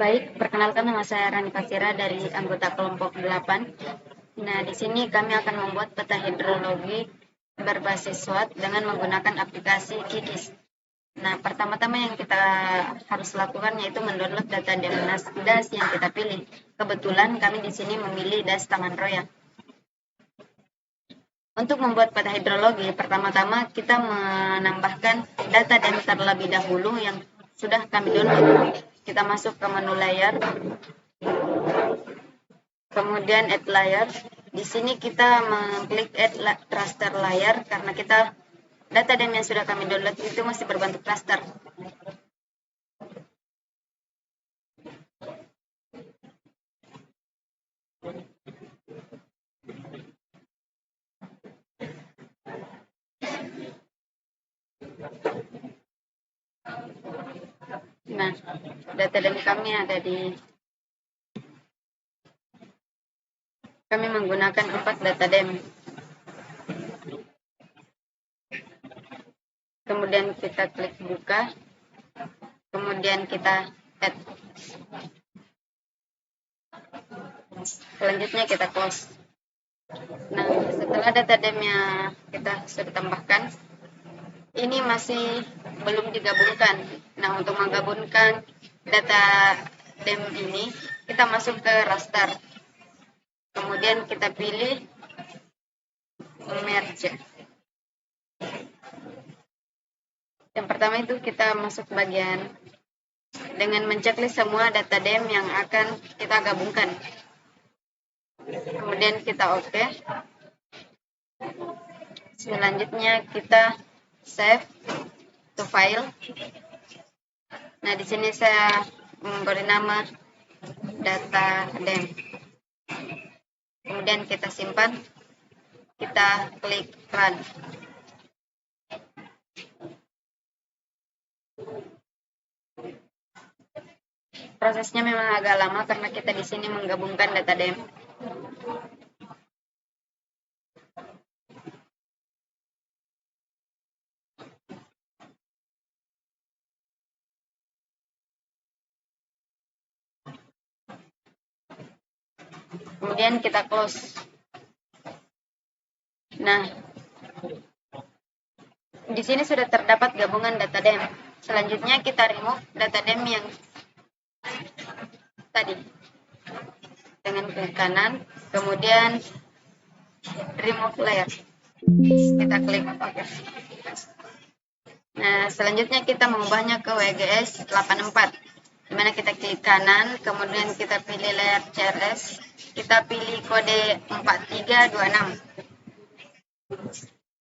Baik, perkenalkan nama saya Rani Fasira dari anggota kelompok 8. Nah, di sini kami akan membuat peta hidrologi berbasis SWOT dengan menggunakan aplikasi Kikis. Nah, pertama-tama yang kita harus lakukan yaitu mendownload data DAS yang kita pilih. Kebetulan kami di sini memilih DAS Taman Roya. Untuk membuat peta hidrologi, pertama-tama kita menambahkan data DAM terlebih dahulu yang sudah kami download. Kita masuk ke menu layer, kemudian add layer. Di sini kita mengklik add raster layer karena kita data DAM yang sudah kami download itu masih berbentuk raster. Nah, data DAM kami ada di kami menggunakan 4 data DAM. Kemudian kita klik buka, kemudian kita add. Selanjutnya kita close. Nah, setelah data DAM-nya kita sudah tambahkan, ini masih belum digabungkan. Nah, untuk menggabungkan data DAM ini, kita masuk ke raster. Kemudian kita pilih merge. Yang pertama itu kita masuk bagian dengan menceklis semua data DAM yang akan kita gabungkan. Kemudian kita OK. Selanjutnya kita save to file. Nah, di sini saya memberi nama data DAM. Kemudian kita simpan. Kita klik run. Prosesnya memang agak lama karena kita di sini menggabungkan data DAM. Kemudian kita close. Nah, di sini sudah terdapat gabungan data DAM. Selanjutnya kita remove data DAM yang tadi dengan klik kanan, kemudian remove layer. Kita klik OK. Nah, selanjutnya kita mengubahnya ke WGS 84. Dimana kita klik kanan, kemudian kita pilih layer CRS, kita pilih kode 4326.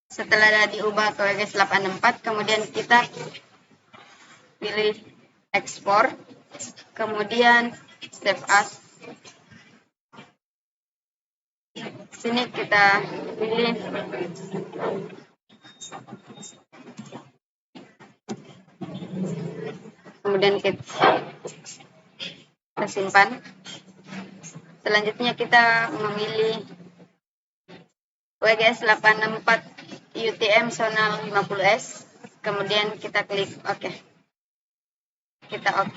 Setelah diubah ke WGS 84, kemudian kita pilih ekspor, kemudian save as. Sini kita pilih kemudian kita simpan. Selanjutnya kita memilih WGS 84 UTM Sonal 50S, kemudian kita klik OK. Kita OK.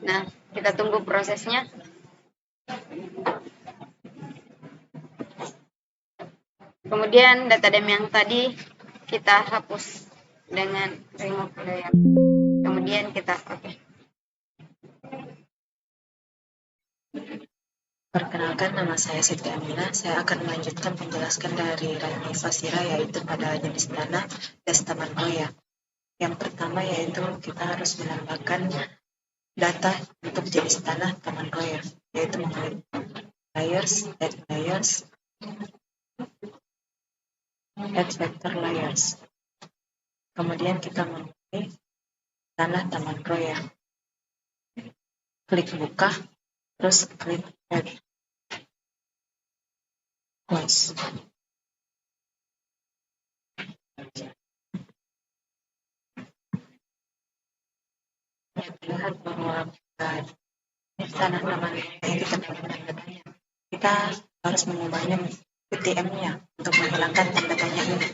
Nah, kita tunggu prosesnya. Kemudian data DAM yang tadi kita hapus dengan remove layer. Kemudian kita OK. Perkenalkan, nama saya Siti Amina. Saya akan melanjutkan penjelaskan dari Rani Fasira, yaitu pada jenis tanah DAS Taman Roya. Yang pertama yaitu kita harus menambahkan data untuk jenis tanah Taman Roya, yaitu memilih layers, add vector layers. Kemudian kita memilih tanah Taman Roya. Klik buka, terus klik add. Close. Lihat bahwa tanah Taman yang kita menggunakan datanya, kita harus mengubahnya UTM-nya untuk menghilangkan tanda tanya ini.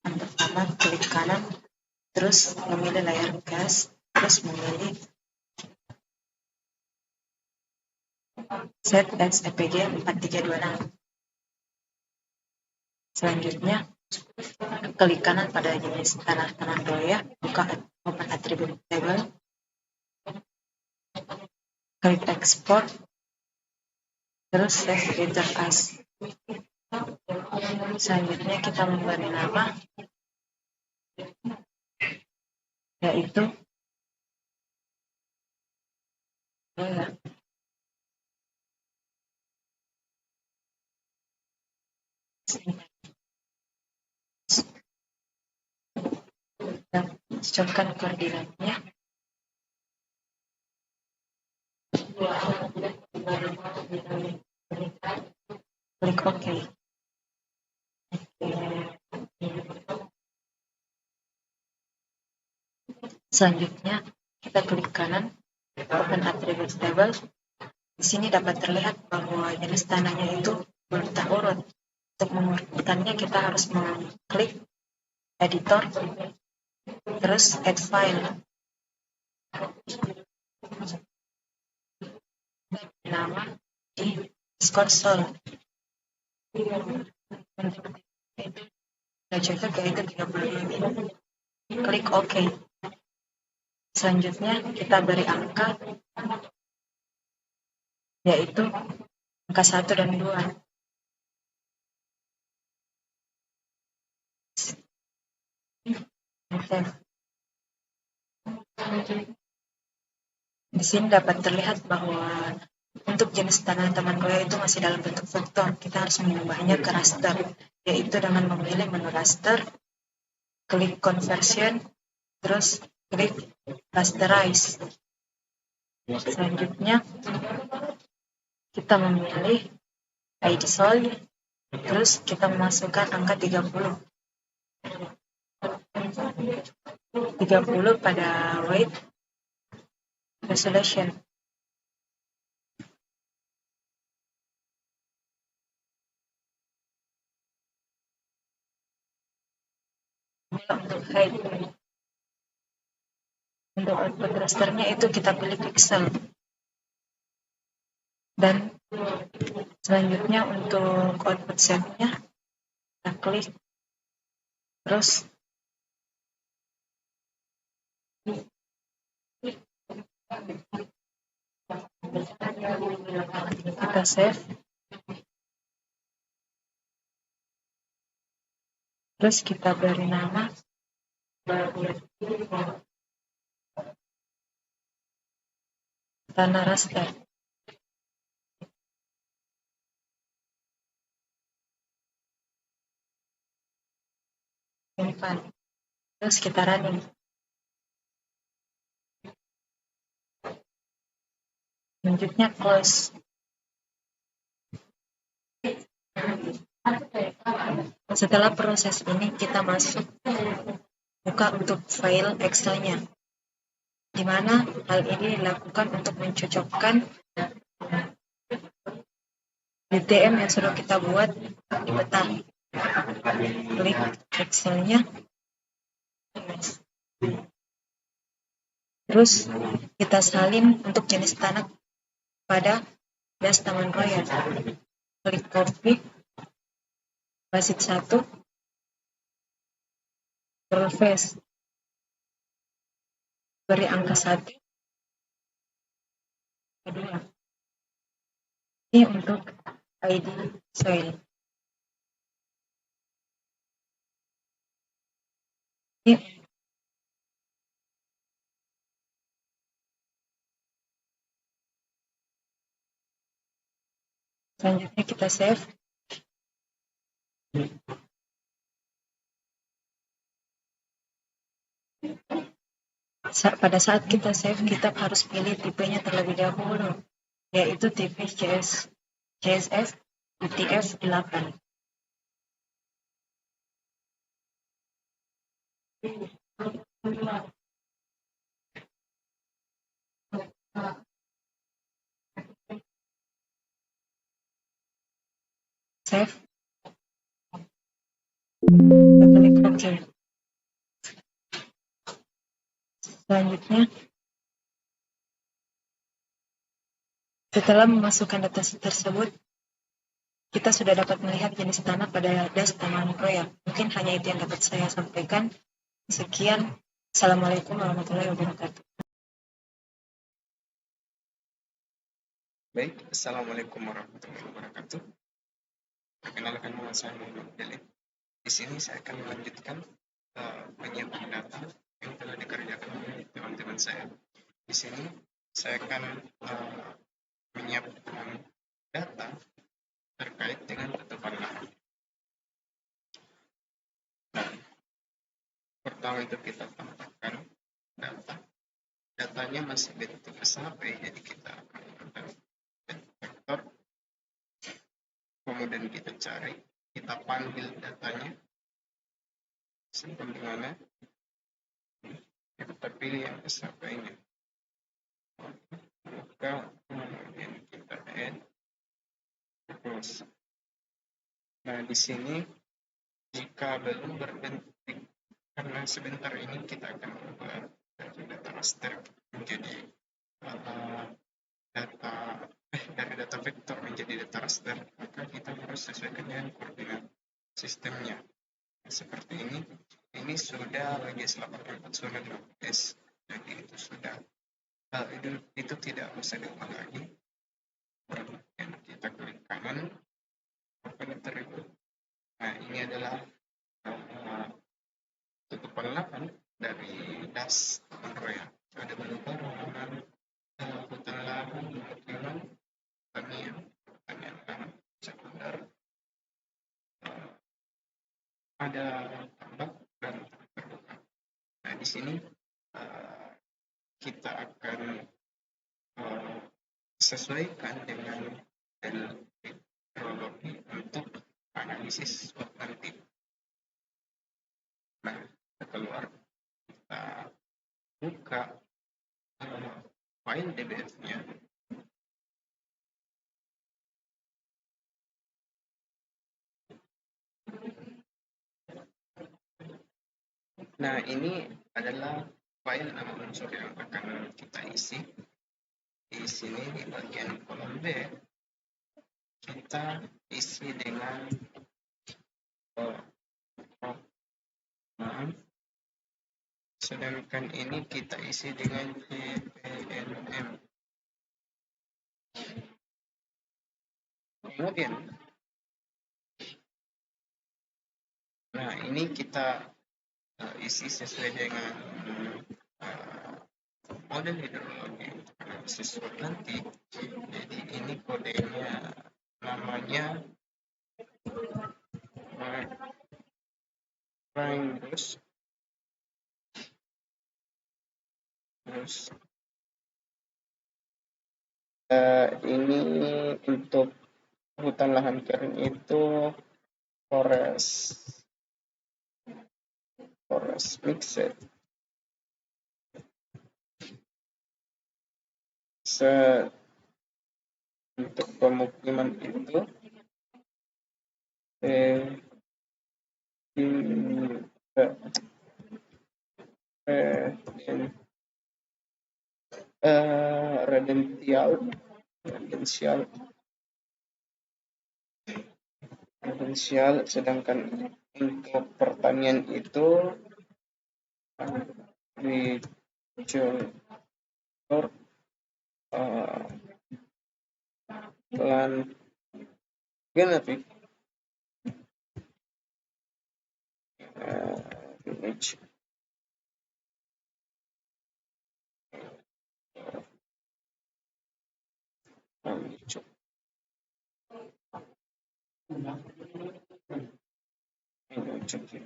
Yang pertama klik kanan, terus memilih layar gas, terus memilih set as EPG 4326. Selanjutnya, klik kanan pada jenis tanah teman ya, buka open attribute table, klik export, terus save enter as. Selanjutnya kita memberi nama, yaitu ya. Dan cocokkan koordinatnya. Klik OK. Selanjutnya kita klik kanan, open attribute table. Di sini dapat terlihat bahwa jenis tanahnya itu berurut urut. Untuk mengurutkannya kita harus mengklik editor, terus add file. Nama di console. Sudah cocok yaitu 32. Klik OK. Selanjutnya kita beri angka, yaitu angka 1 dan 2. Di sini dapat terlihat bahwa untuk jenis tanah teman Goya itu masih dalam bentuk vektor. Kita harus mengubahnya ke raster, yaitu dengan memilih menu raster, klik conversion, terus klik rasterize. Selanjutnya kita memilih ID solid, terus kita memasukkan angka 30 pada weight resolution. Untuk height, untuk output rasternya itu kita pilih pixel. Dan selanjutnya untuk output setnya kita klik, terus kita save, terus kita beri nama tanah raster. Simpan, terus kita running. Selanjutnya close. Setelah proses ini kita masuk buka untuk file Excel-nya, di mana hal ini dilakukan untuk mencocokkan DTM yang sudah kita buat di peta. Klik Excel-nya, terus kita salin untuk jenis tanah pada das Taman Raya. Klik copy, basit 1, paste, beri angka 1, kedua. Ini untuk ID soil. Selanjutnya kita save. Pada saat kita save, kita harus pilih tipenya terlebih dahulu, yaitu tipe CSF UTF 8. Save. Kita klik OK. Selanjutnya Setelah memasukkan data tersebut, kita sudah dapat melihat jenis tanah pada das Taman Roya. Mungkin hanya itu yang dapat saya sampaikan. Sekian. Assalamualaikum warahmatullahi wabarakatuh. Baik, Assalamualaikum warahmatullahi wabarakatuh. Perkenalkan, nama saya Muhammad Delid. Di sini saya akan melanjutkan penyiapan data yang telah dikerjakan oleh teman-teman saya. Di sini saya akan menyiapkan data terkait dengan tutupan lahan. Nah, pertama itu kita tambahkan data. Datanya masih bentuk SHP, jadi kita akan menggunakan vektor. Kemudian kita cari, kita panggil datanya sebagaimana kita pilih yang SHP-nya. Maka kemudian kita add close. Nah, di sini jika belum berbentuk, karena sebentar ini kita akan mengubah dari data raster menjadi dari data vektor menjadi data raster, maka kita harus sesuaikan dengan koordinat sistemnya. Seperti ini sudah bagian 84 sudah 15, jadi itu sudah itu tidak usah diubah lagi. Kemudian kita klik kanan, open attribute. Nah, ini adalah tutupan lahan dari das Taman Roya. Ada berupa ruangan, hutan lahan, pemukiman, pertanian lahan sekunder, ada tambak dan terbuka. Nah, di sini kita akan sesuaikan dengan hidrologi untuk analisis SWOT nanti. Nah, keluar kita buka file DBF-nya. Nah, ini adalah file nama unsur yang akan kita isi. Di sini di bagian kolom B kita isi dengan sedangkan ini kita isi dengan GPNM. Kemudian nah, ini kita isi sesuai dengan model hidrologi untuk analisis SWOT nanti. Jadi ini kodenya namanya terus ini untuk hutan lahan kering itu forest mixed. Untuk pemukiman itu redensial, sedangkan untuk pertanian itu di jalur lan genetik image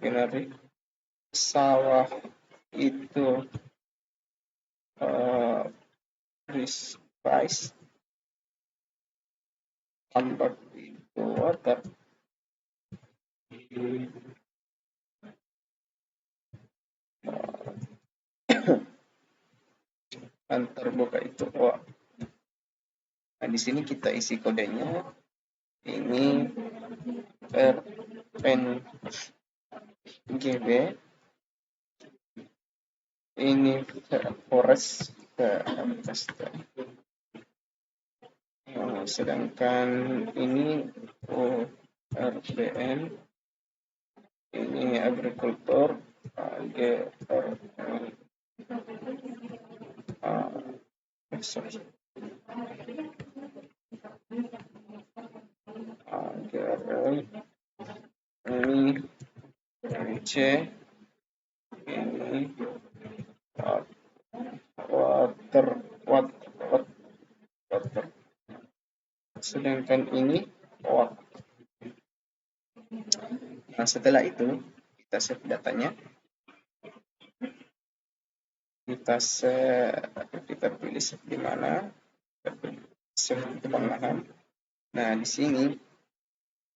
genetik sawah itu rice tambak itu water dan terbuka itu O. Nah, di sini kita isi kodenya. Ini RNGB, ini forest Sedangkan ini ORBN, ini agrikultur, AGRL, AGRL, ini C, ini water. Sedangkan ini watt. Nah, setelah itu kita save datanya. Kita pilih save di mana? Save di lahan. Nah, di sini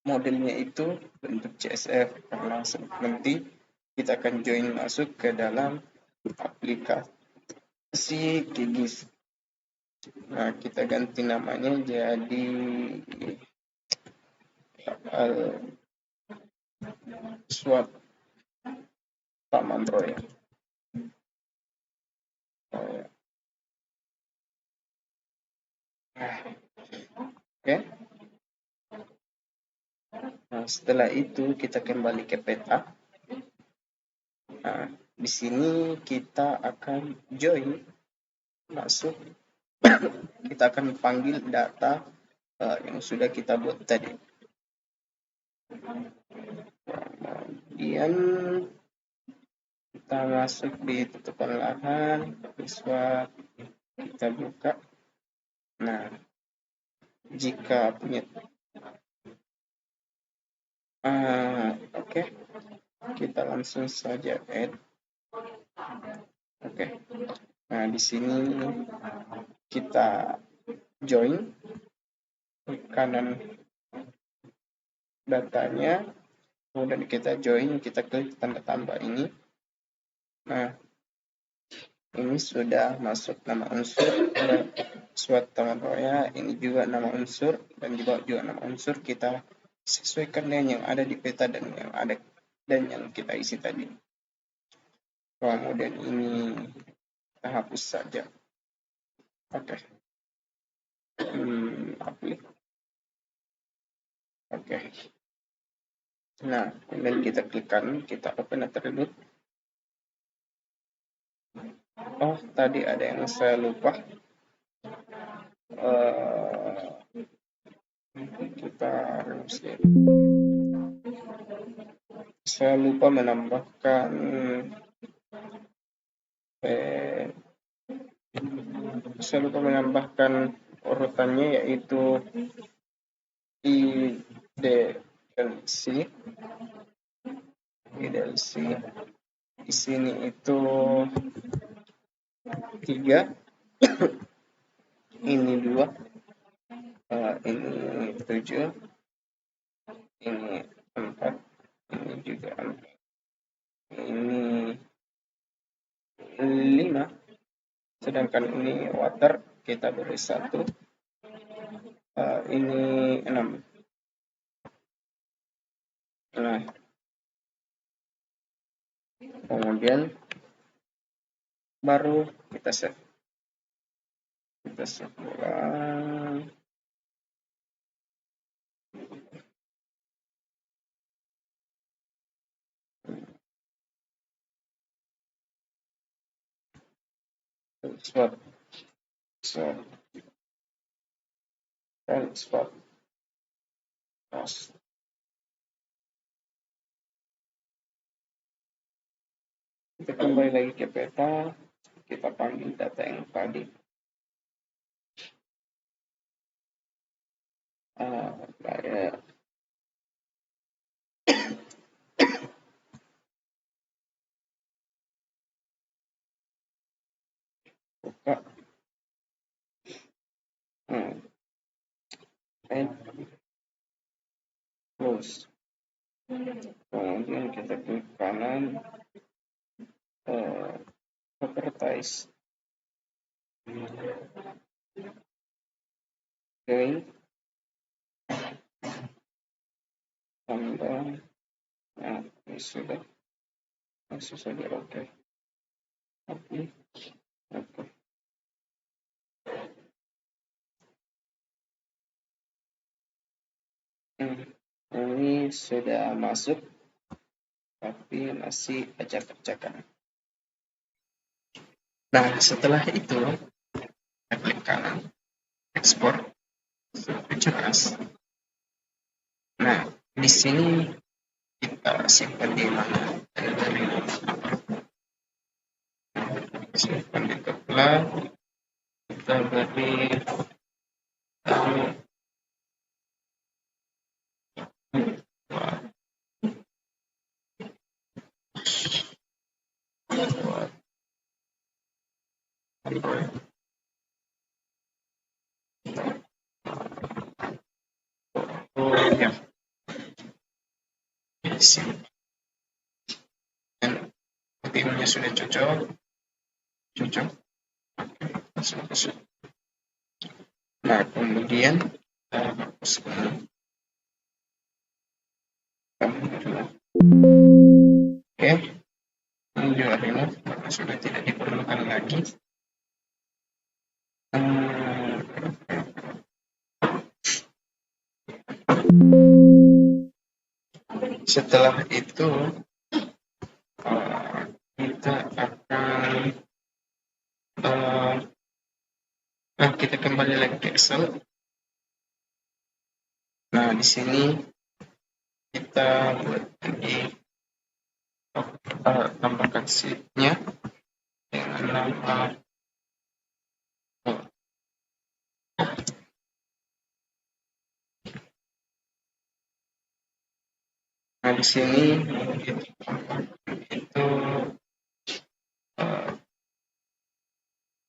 modelnya itu bentuk CSV karena nanti kita akan join masuk ke dalam aplikasi QGIS. Nah, kita ganti namanya jadi SWOT Taman Roya. Oke. Nah, setelah itu kita kembali ke peta. Nah, di sini kita akan join masuk. Kita akan panggil data yang sudah kita buat tadi. Kemudian kita masuk di tutupan lahan, SWOT, kita buka. Nah, jika punya oke, kita langsung saja add. Oke. Nah, di sini kita join kanan datanya, kemudian kita join, kita klik tanda tambah ini. Nah, ini sudah masuk nama unsur SWOT Taman Roya, ini juga nama unsur, dan di bawah juga nama unsur. Kita sesuaikan dengan yang ada di peta dan yang kita isi tadi. Kemudian ini kita hapus saja. Oke. Oke. Nah, kemudian kita klik kanan, kita open attribute. Oh, tadi ada yang saya lupa. Kita harus saya lupa menambahkan urutannya, yaitu IDLC. Di sini itu 3, ini 2, ini 7, ini 4, ini juga 4, ini 5, sedangkan ini water kita beri 1, ini 6. Nah, kemudian baru kita save. Kita save ulang. SWOT. Kita kembali lagi ke peta, kita panggil data yang tadi. Buka. Close. Kemudian kita klik kanan, properties, join, tambah. Nah, ini sudah langsung saja oke. Ini sudah masuk, tapi masih acak-acakan. Nah, setelah itu kita klik kanan, ekspor, jelas. Nah, di sini kita simpan di mana? Simpan di kepala, kita beri ya, dan timnya sudah cocok. Masuk. Nah, kemudian kita hapuskan. Oke, ini juga remove karena sudah tidak diperlukan lagi. Setelah itu kita akan kita kembali lagi ke Excel. Nah, di sini kita buat lagi tambahkan sheet-nya dengan nama nah di sini itu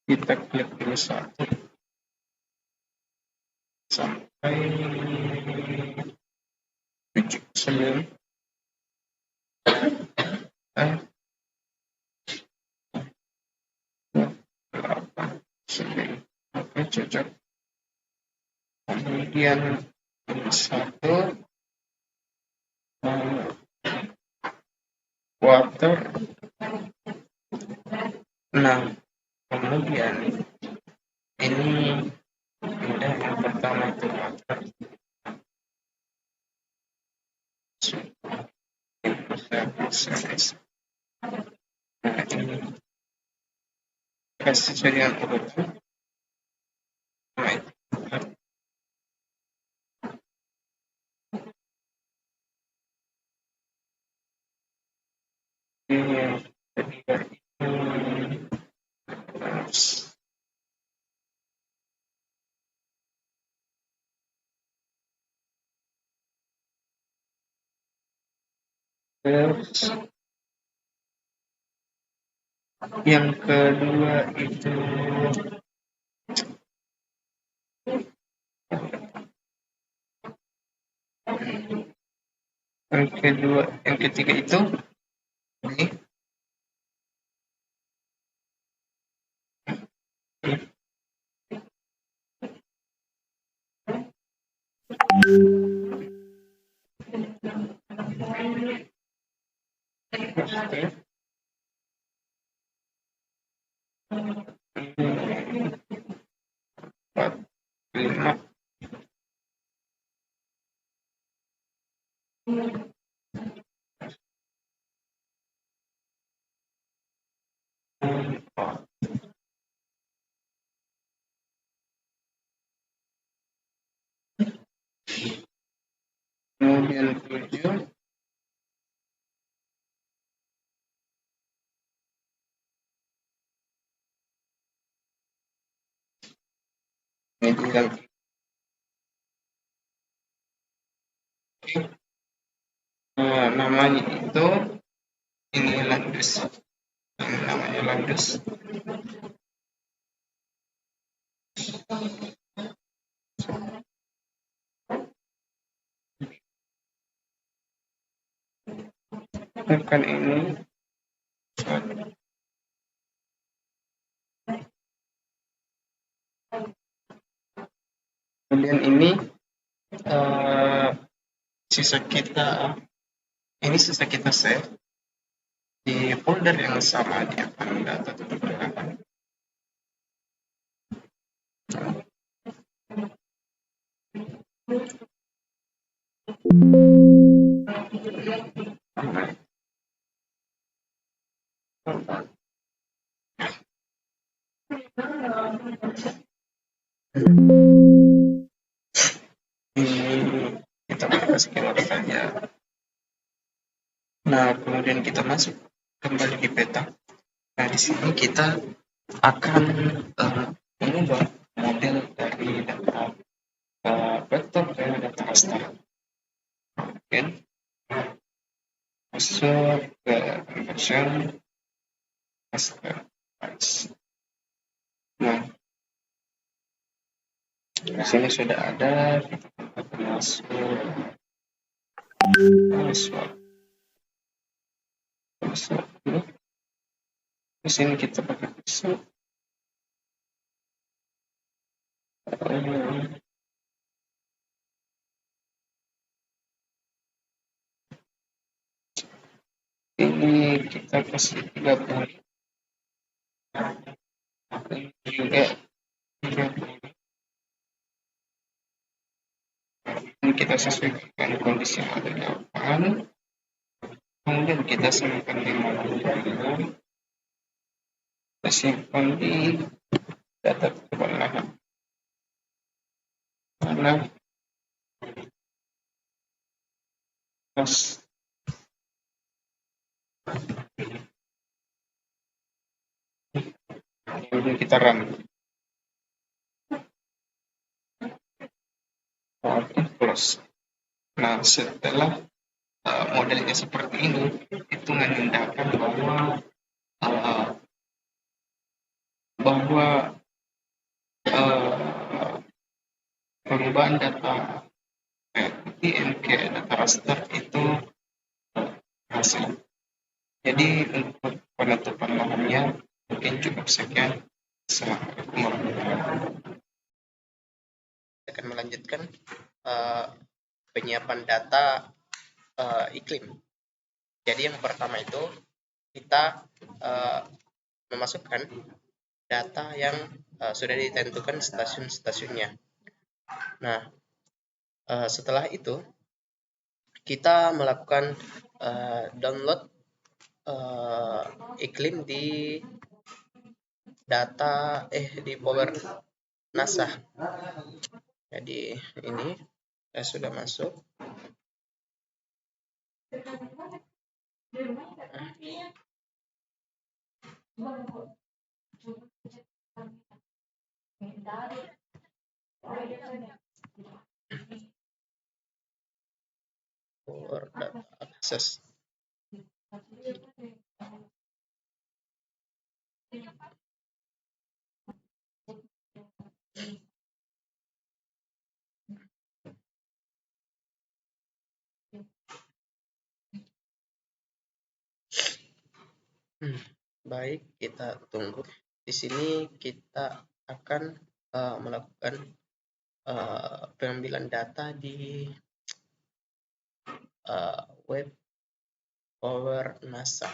kita klik dulu satu sampai 7, 9 8, 9. Oke, cocok. Kemudian satu water. Nah, kemudian ini udah yang pertama itu water. Nah, ini kasih sesuai dengan urutan. Nah, itu. Ini yang ketiga itu terus yang kedua itu yang ketiga itu ini empat, 5. Kemudian 7. Ini tinggal namanya itu ini Landus. Ini namanya Landus. Tekan ini. Kemudian ini sisa kita save di folder yang sama di akan data belakang. Ini kita bahas kinerjanya. Nah, kemudian kita masuk kembali di peta. Nah, di sini kita akan mengubah model dari data vektor ke data raster. Oke, masuk ke conversion raster. Nah, di sini sudah ada, kita masuk dulu. Di sini kita pakai masuk. Ini kita kasih 30. Ini juga 30. Ini kita sesuaikan kondisi yang ada di lapangan. Kemudian kita simpan di mana? Kita simpan di data lahan. Mana? Terus kemudian kita run. Oke, close. Nah, setelah modelnya seperti ini, itu menandakan bahwa perubahan data IMK data raster itu berhasil. Jadi untuk penutupan lahannya mungkin cukup sekian. Assalamualaikum warahmatullahi wabarakatuh. Akan melanjutkan penyiapan data iklim. Jadi yang pertama itu kita memasukkan data yang sudah ditentukan stasiun-stasiunnya. Nah, setelah itu kita melakukan download iklim di data di Power NASA. Jadi ini saya sudah masuk. Power data access. Baik, kita tunggu. Di sini kita akan melakukan pengambilan data di web Power NASA.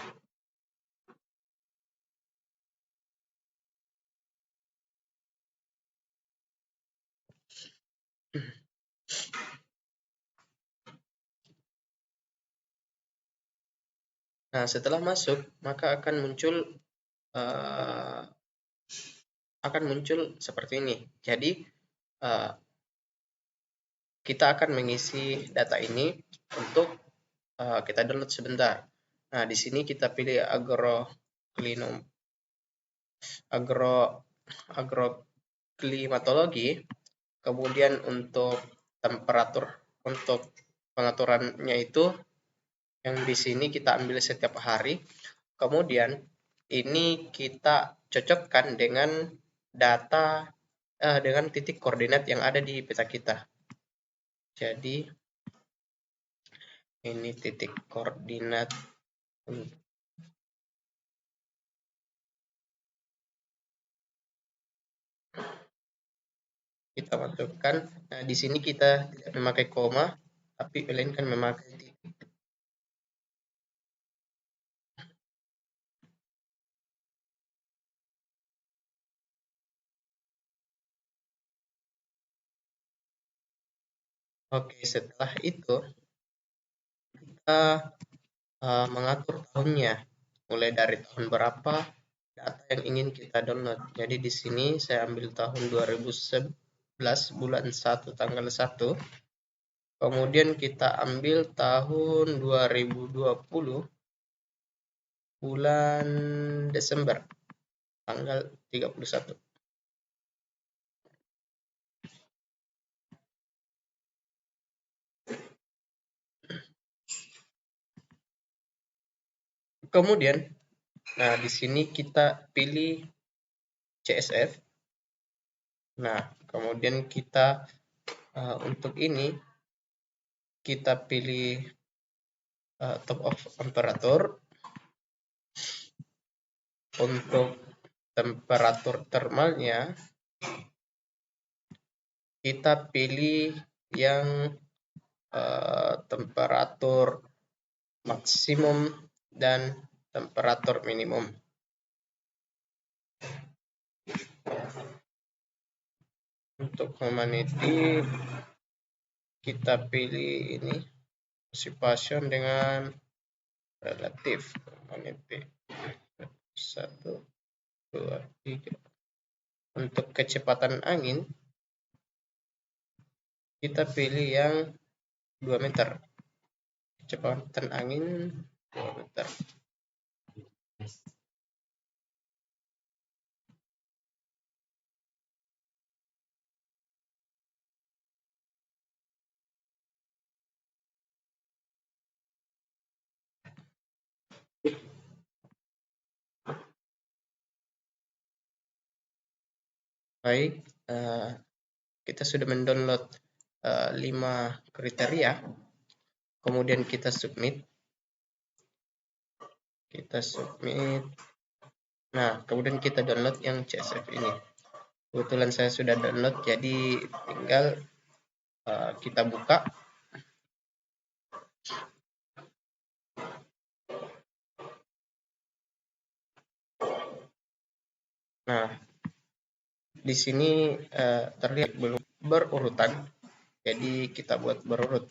Nah, setelah masuk, maka akan muncul seperti ini. Jadi kita akan mengisi data ini untuk kita download sebentar. Nah, di sini kita pilih agroklimatologi. Kemudian untuk temperatur, untuk pengaturannya itu yang di sini kita ambil setiap hari. Kemudian ini kita cocokkan dengan data dengan titik koordinat yang ada di peta kita. Jadi ini titik koordinat kita masukkan. Nah, di sini kita tidak memakai koma, tapi melainkan memakai titik. Oke, setelah itu kita mengatur tahunnya, mulai dari tahun berapa data yang ingin kita download. Jadi di sini saya ambil tahun 2011 bulan 1 tanggal 1. Kemudian kita ambil tahun 2020 bulan Desember tanggal 31. Kemudian, nah di sini kita pilih CSV. Nah, kemudian kita untuk ini kita pilih top of temperatur. Untuk temperatur thermalnya kita pilih yang temperatur maksimum dan temperatur minimum. Untuk humanity kita pilih ini occupation dengan relatif humanity 1, 2, 3. Untuk kecepatan angin kita pilih yang 2 meter. Kecepatan angin 2 meter. Baik, kita sudah mendownload 5 kriteria. Kemudian kita submit. Nah, kemudian kita download yang CSV ini. Kebetulan saya sudah download, jadi tinggal kita buka. Nah, di sini terlihat belum berurutan, jadi kita buat berurut.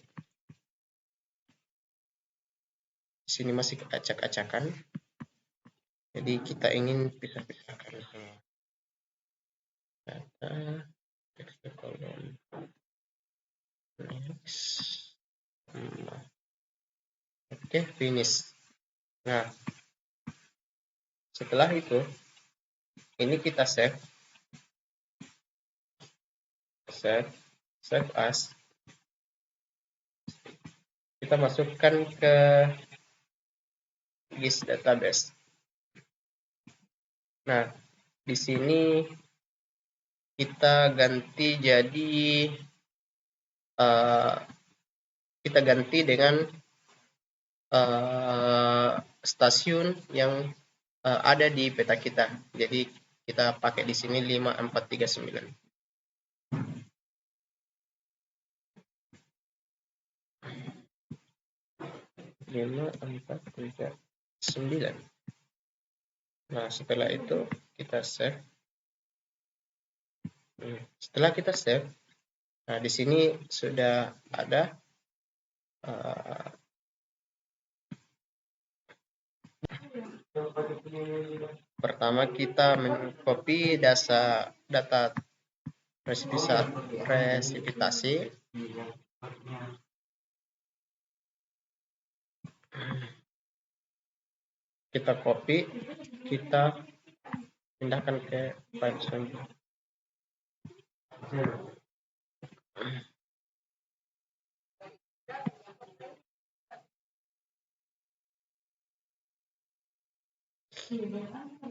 Di sini masih acak-acakan, jadi kita ingin pisah-pisahkan semua. Data, text column, next. Oke, finish. Nah, setelah itu ini kita save as. Kita masukkan ke GIS database. Nah, di sini kita ganti jadi kita ganti dengan stasiun yang ada di peta kita. Jadi kita pakai di sini 5439. Nah, setelah itu kita save. Setelah kita save, nah di sini sudah ada pertama kita mengcopy data presipitasi. Kita copy, kita pindahkan ke file selanjutnya.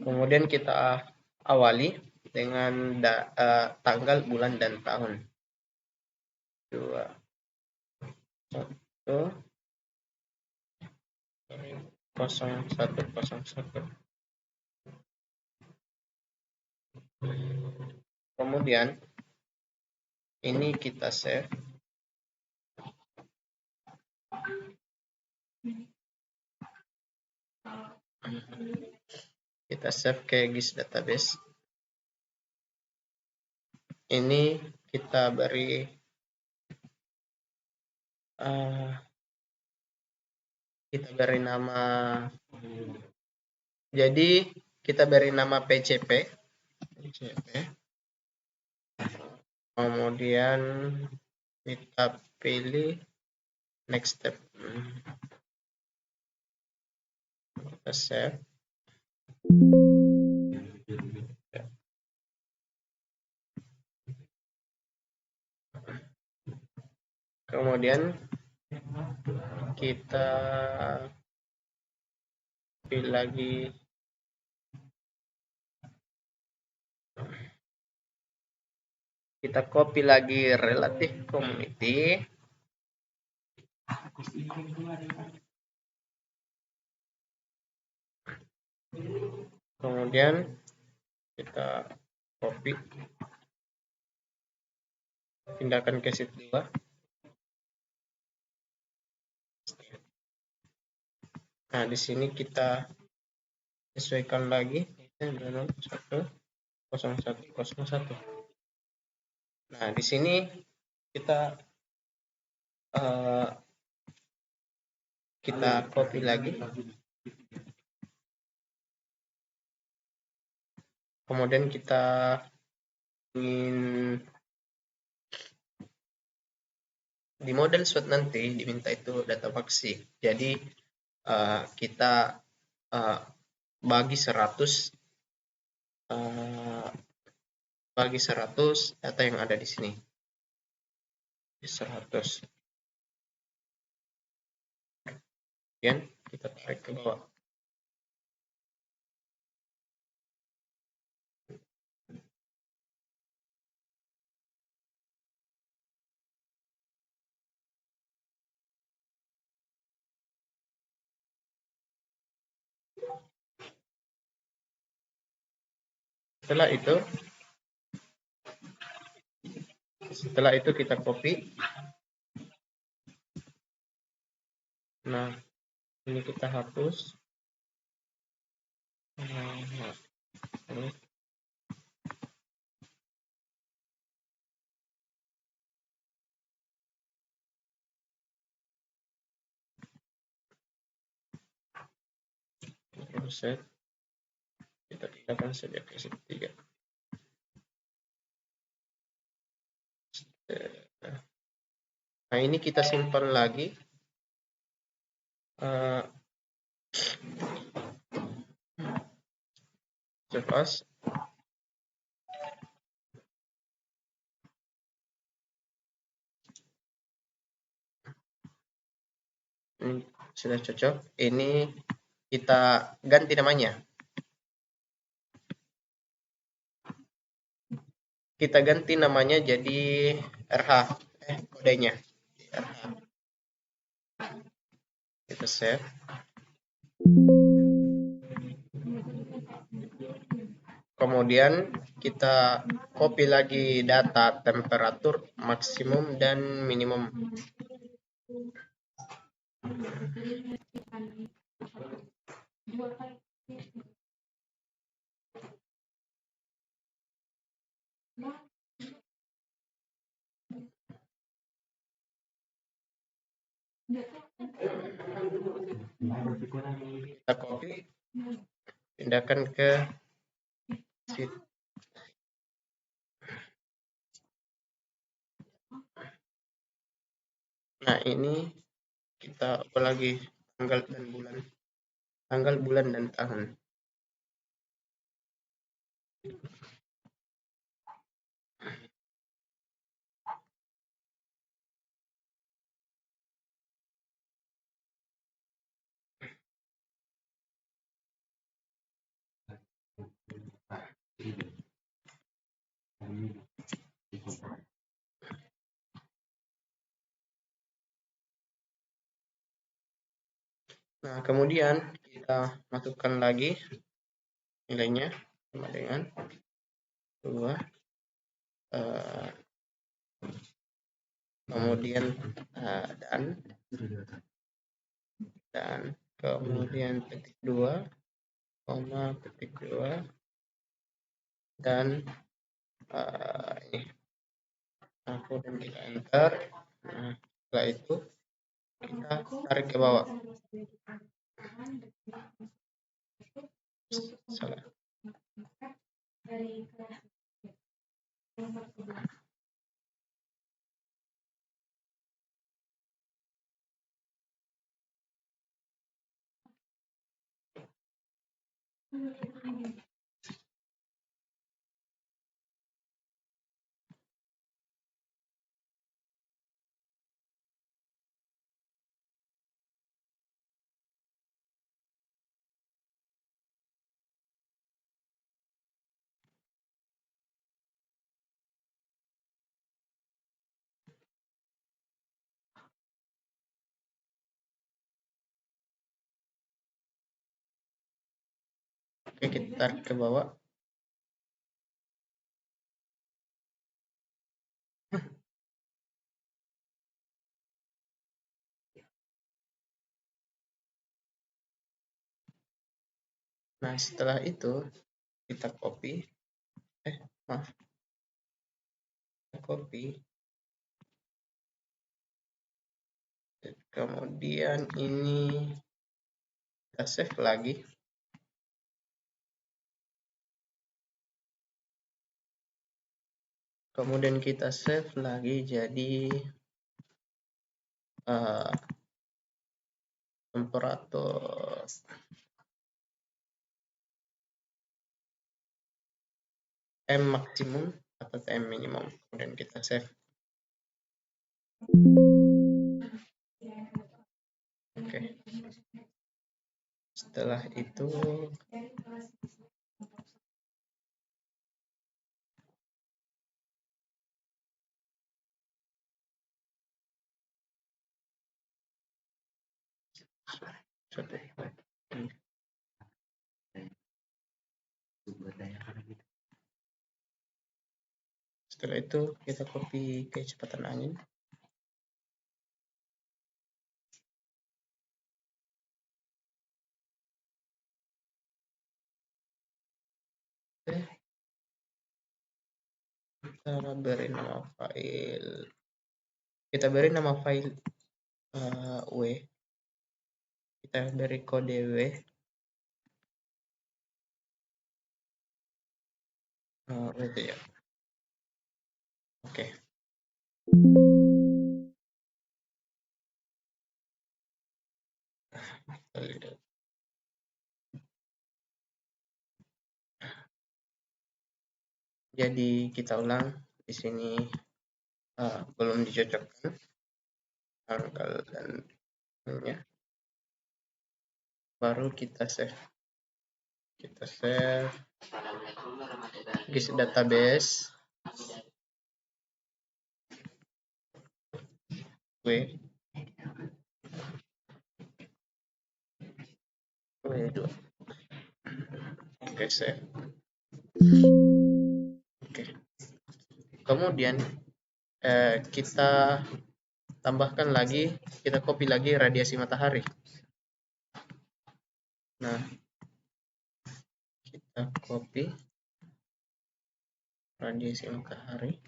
Kemudian kita awali dengan tanggal, bulan, dan tahun. 2, 1, 0101. Kemudian ini kita save. Kita save ke GIS database. Ini kita beri kita beri nama, jadi kita beri nama PCP, kemudian kita pilih next step, kita save. Kemudian kita pilih lagi kita copy lagi relative community, kemudian kita copy, pindahkan ke sheet 2. Nah, di sini kita sesuaikan lagi 010101. Nah, di sini kita copy lagi, kemudian kita ingin di model SWOT nanti diminta itu data maksi, jadi kita bagi 100 data yang ada di sini, 100. Kemudian kita tarik ke bawah. Setelah itu kita copy. Nah, ini kita hapus. Set. Kita pindahkan saja ke sheet 3. Nah, ini kita simpan lagi. Save as. Ini sudah cocok. Ini kita ganti namanya. Kita ganti namanya jadi RH, kodenya RH. Kita save. Kemudian kita copy lagi data temperatur maksimum dan minimum. Kita copy, pindahkan ke sheet. Nah, ini kita ubah lagi tanggal bulan dan tahun. Nah, kemudian kita masukkan lagi nilainya sama dengan 2. Kemudian dan kemudian petik 2, petik 2, dan ini. Kemudian kita enter. Nah, setelah itu kita tarik ke bawah. Salah. Oke, kita tarik ke bawah. Nah, setelah itu kita copy. Kemudian ini kita save lagi. Kemudian kita save lagi jadi temperatur M maksimum atau TM minimum. Kemudian kita save. Oke. Setelah itu kita copy kecepatan angin. Kita beri nama file. Kita beri nama file W. Kita beri kode W. Itu ya. Oke. Jadi kita ulang di sini belum dicocokkan tanggal dan ya. Baru kita save. Kita save di database W2. Oke, save. Oke. Kemudian kita tambahkan lagi, kita copy lagi radiasi matahari. Nah, kita copy radiasi matahari.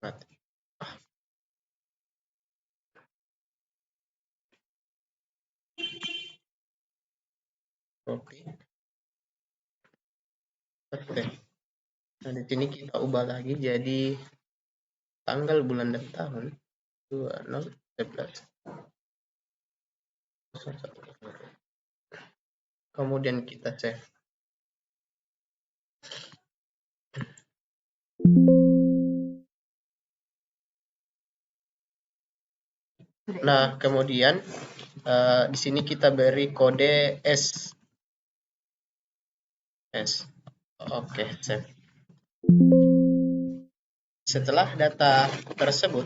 Mati. Copy. Oke. Nah, di sini kita ubah lagi jadi tanggal, bulan, dan tahun 2011. Kemudian kita save. Nah, kemudian di sini kita beri kode S. Oke, save. Setelah data tersebut,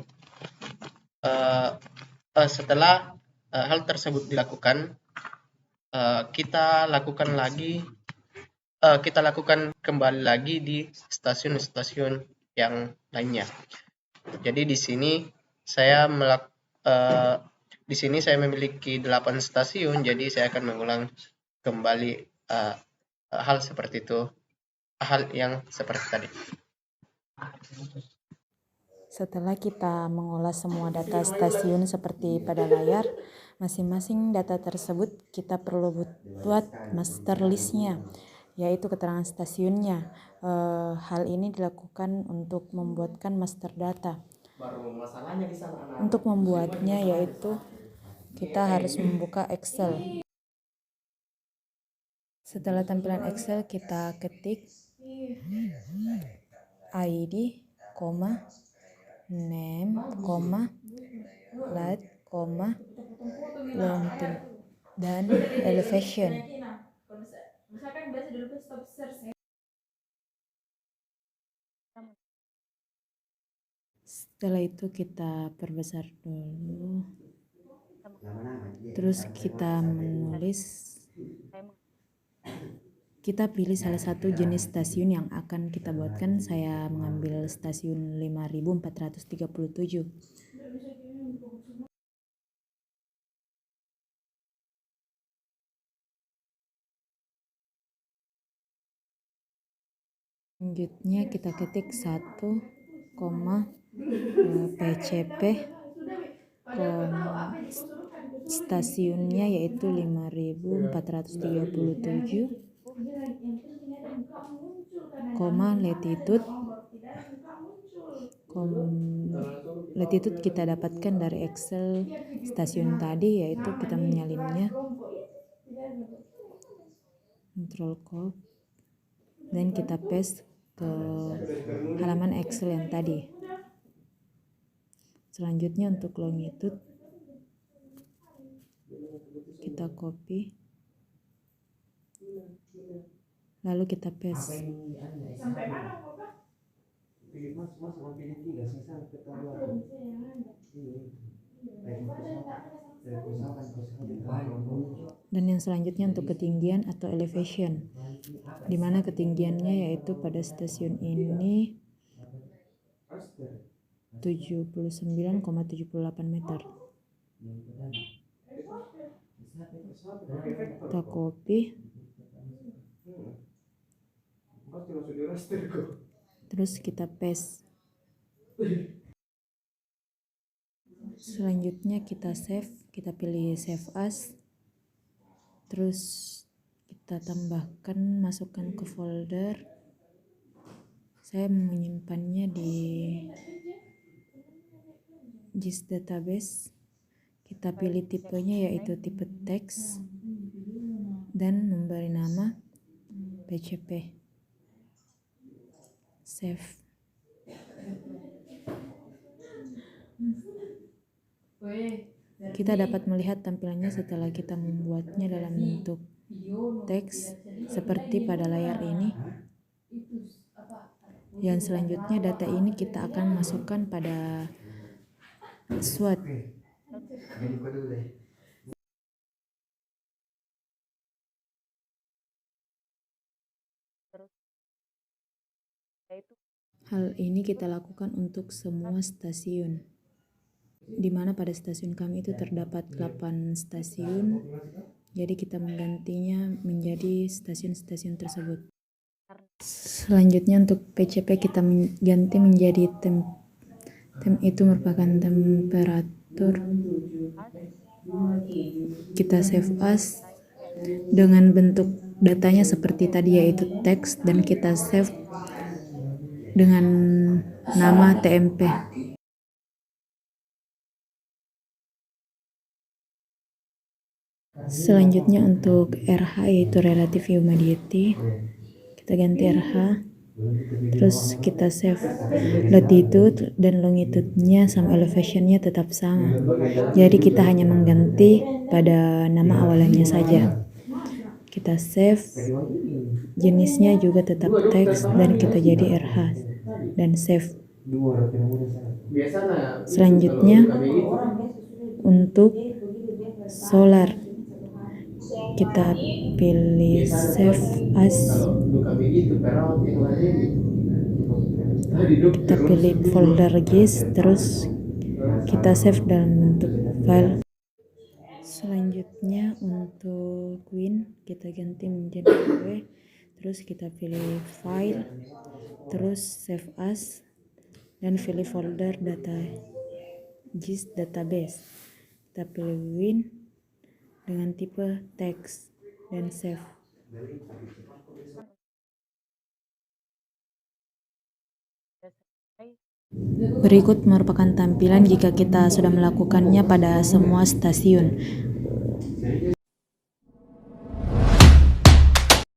setelah hal tersebut dilakukan, kita lakukan kembali lagi di stasiun-stasiun yang lainnya. Jadi di sini saya memiliki 8 stasiun, jadi saya akan mengulang kembali hal seperti itu, hal yang seperti tadi. Setelah kita mengolah semua data stasiun seperti pada layar, masing-masing data tersebut kita perlu buat master listnya, yaitu keterangan stasiunnya. Hal ini dilakukan untuk membuatkan master data. Untuk membuatnya yaitu kita harus membuka Excel. Setelah tampilan Excel, kita ketik ID, name, lat, longitude, dan elevation. Setelah itu kita perbesar dulu. Terus kita kita pilih salah satu jenis stasiun yang akan kita buatkan. Saya mengambil stasiun 5437. Selanjutnya kita ketik 1, PCP, stasiunnya yaitu 5437, latitude. Latitude kita dapatkan dari Excel stasiun tadi, yaitu kita menyalinnya. Control Copy dan kita paste ke halaman Excel yang tadi. Selanjutnya untuk longitude kita copy, lalu kita paste. Dan yang selanjutnya untuk ketinggian atau elevation, di mana ketinggiannya yaitu pada stasiun ini 79,78 meter. Kita copy, terus kita paste. Selanjutnya kita save, kita pilih save as, terus kita tambahkan, masukkan ke folder. Saya menyimpannya di GIS database. Kita pilih tipenya yaitu tipe teks dan memberi nama PCP. Save. Kita dapat melihat tampilannya setelah kita membuatnya dalam bentuk teks seperti pada layar ini. Yang selanjutnya data ini kita akan masukkan pada SWOT. Hal ini kita lakukan untuk semua stasiun, di mana pada stasiun kami itu terdapat 8 stasiun, jadi kita menggantinya menjadi stasiun-stasiun tersebut. Selanjutnya untuk PCP kita ganti menjadi tem itu merupakan temperatur. Kita save as dengan bentuk datanya seperti tadi yaitu teks, dan kita save dengan nama TMP. Selanjutnya untuk RH yaitu relative humidity, kita ganti RH, terus kita save latitude dan longitude-nya sama elevation-nya tetap sama, jadi kita hanya mengganti pada nama awalannya saja. Kita save, jenisnya juga tetap teks dan kita jadi RH dan save. Selanjutnya untuk solar kita pilih save as, kita pilih folder GIS, terus kita save dalam bentuk file. Selanjutnya untuk Win kita ganti menjadi W, terus kita pilih file, terus save as, dan pilih folder data GIS database. Kita pilih Win dengan tipe teks dan save. Berikut merupakan tampilan jika kita sudah melakukannya pada semua stasiun.